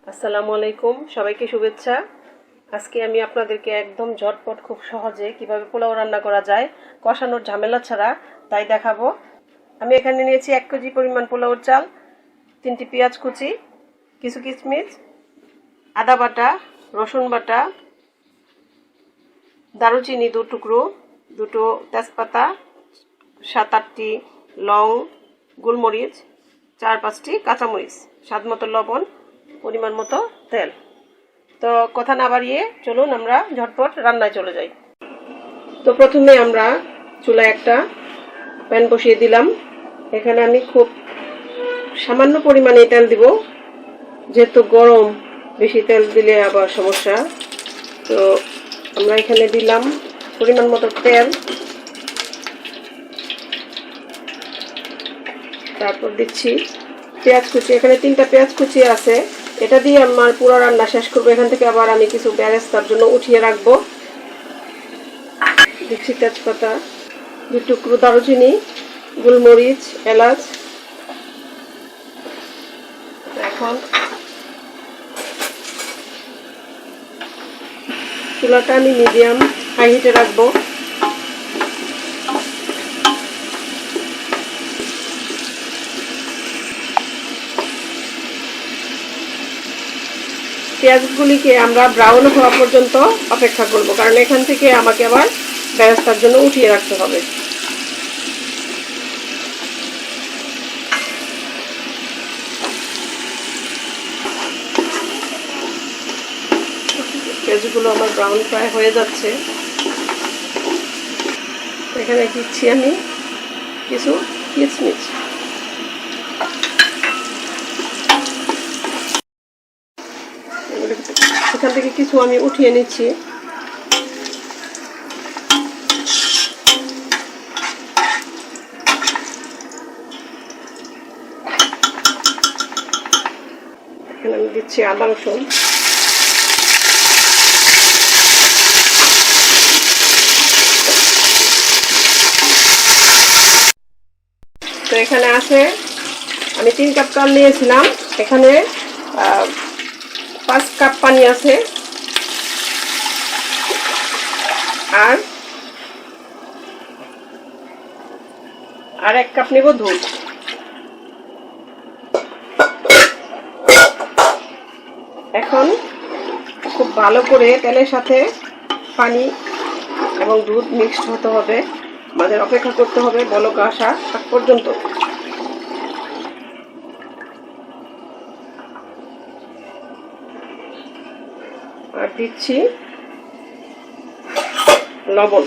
আসসালামু আলাইকুম, সবাইকে শুভেচ্ছা। আজকে আমি আপনাদেরকে একদম ঝটপট খুব সহজে কিভাবে পোলাও রান্না করা যায় কষানোর ঝামেলা ছাড়া তাই দেখাবো। আমি এখানে নিয়েছি 1 কেজি পরিমাণ পোলাওর চাল, 3টি পেঁয়াজ কুচি, কিছু কিশমিশ, আদা বাটা, রসুন বাটা, দারুচিনি 2 টুকরো, 2টো তেজপাতা, 7-8টি লং, গোলমরিচ, 4-5টি কাঁচামরিচ, স্বাদ মতো লবণ, পরিমাণ মতো তেল। তো কথা না বাড়িয়ে চলুন আমরা ঝটপট রান্নায় চলে যাই। তো প্রথমে আমরা চুলায় একটা প্যান বসিয়ে দিলাম। এখানে আমি খুব সামান্য পরিমাণে তেল দিব, যেহেতু গরম, বেশি তেল দিলে আবার সমস্যা। তো আমরা এখানে দিলাম পরিমাণ মতো তেল, তারপর দিচ্ছি পেঁয়াজ কুচি। এখানে 3টা পেঁয়াজ কুচি আছে, এটা দিয়ে আমার পুরো রান্না শেষ করবো। এখান থেকে আবার আমি কিছু বেরেস্তার জন্য উঠিয়ে রাখবো। দিচ্ছি তেজপাতা, 2 টুকরো দারুচিনি, গোলমরিচ, এলাচ। এখন চুলাটা আমি মিডিয়াম হাই হিটে রাখবো। পেঁয়াজগুলিকে আমরা ব্রাউন হওয়া পর্যন্ত অপেক্ষা করব, কারণ এখান থেকে আমাকে আবার বেরেস্তার জন্য উঠিয়ে রাখতে হবে। পেঁয়াজগুলো আমার ব্রাউন প্রায় হয়ে যাচ্ছে। এখানে দিচ্ছি আমি কিছু কিশমিশ। এখান থেকে কিছু আমি উঠিয়ে নিচ্ছি। এখানে আমি দিচ্ছি আদা রসুন। তো এখানে আছে, আমি 3 কাপ চাল নিয়েছিলাম, এখানে 5 কাপ পানি আছে, আর 1 কাপ নেব দুধ। এখন খুব ভালো করে তেলের সাথে পানি এবং দুধ মিক্সড হতে হবে। আমাদের অপেক্ষা করতে হবে বলক আসা আগ পর্যন্ত। আর দিচ্ছি লবণ।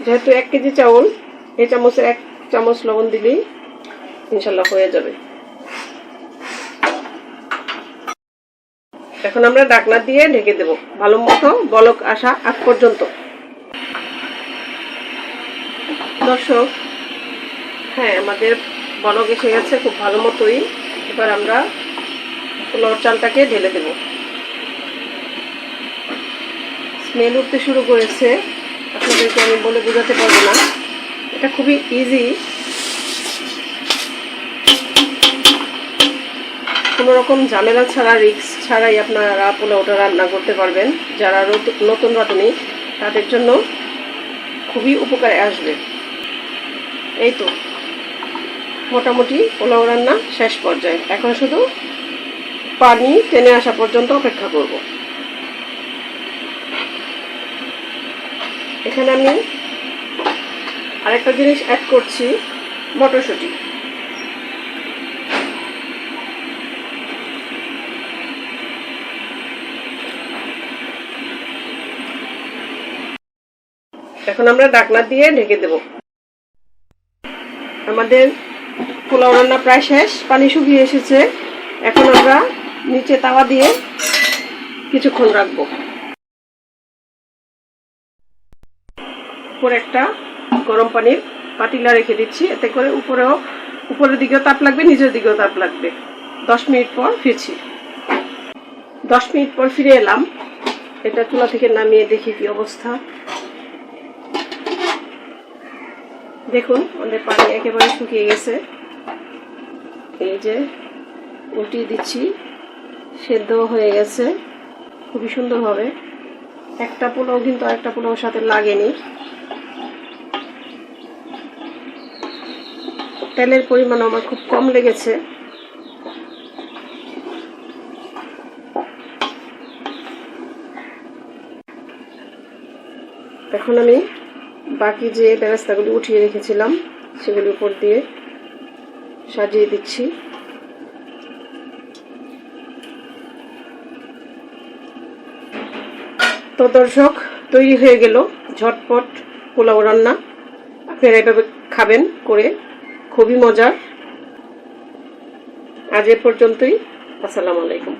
যেহেতু 1 কেজি চাউল, এই চামচে 1 চামচ লবণ দিলেই ইনশাল্লাহ হয়ে যাবে। এখন আমরা ঢাকনা দিয়ে ঢেকে দেব ভালো মতো বলক আসা আগ পর্যন্ত। দর্শক, হ্যাঁ, আমাদের বলক এসে গেছে খুব ভালো মতোই। এবার আমরা পোলাওর চালটাকে ঢেলে দেব। স্মেল উঠতে শুরু করেছে, আপনাদেরকে আমি বলে বোঝাতে পারবো না। এটা খুবই ইজি, কোনো রকম ঝামেলা ছাড়া, রিস্ক ছাড়াই আপনারা পোলাওটা রান্না করতে পারবেন। যারা নতুন রাঁধুনি তাদের জন্য খুবই উপকারে আসবে। এই তো মোটামুটি পোলাও রান্না শেষ পর্যায়ে। এখন শুধু পানি টেনে আসা পর্যন্ত অপেক্ষা করব। এখানে আমি আরেকটা জিনিস অ্যাড করছি, মটরশুঁটি। এখন আমরা ঢাকনা দিয়ে ঢেকে দেব। আমাদের পোলাও রান্না প্রায় শেষ, পানি শুকিয়ে এসেছে। এখন আমরা নিচে তাওয়া দিয়ে কিছুক্ষণ রাখবো। উপরে একটা গরম পানির পাতিলা রেখে দিচ্ছি, এতে করে উপরের দিকেও তাপ লাগবে, নিচের দিকেও তাপ লাগবে। 10 মিনিট পর ফিরছি। 10 মিনিট পর ফিরে এলাম। এটা চুলা থেকে নামিয়ে দেখি কি অবস্থা। দেখুন আমাদের পানি একেবারে শুকিয়ে গেছে। এই যে উল্টিয়ে দিচ্ছি, সেদ্ধ হয়ে গেছে খুবই সুন্দরভাবে। একটা পোলাও কিন্তু আরেকটা পোলাওর সাথে লাগেনি। তেলের পরিমাণ আমার খুব কম লেগেছে। এখন আমি বাকি যে বেরেস্তাগুলি উঠিয়ে রেখেছিলাম সেগুলির উপর দিয়ে সাজিয়ে দিচ্ছি। তো দর্শক, তৈরি হয়ে গেল ঝটপট পোলাও রান্না। আপনারা এভাবে খাবেন করে, খুবই মজার। আজ এ পর্যন্তই। আসসালামু আলাইকুম।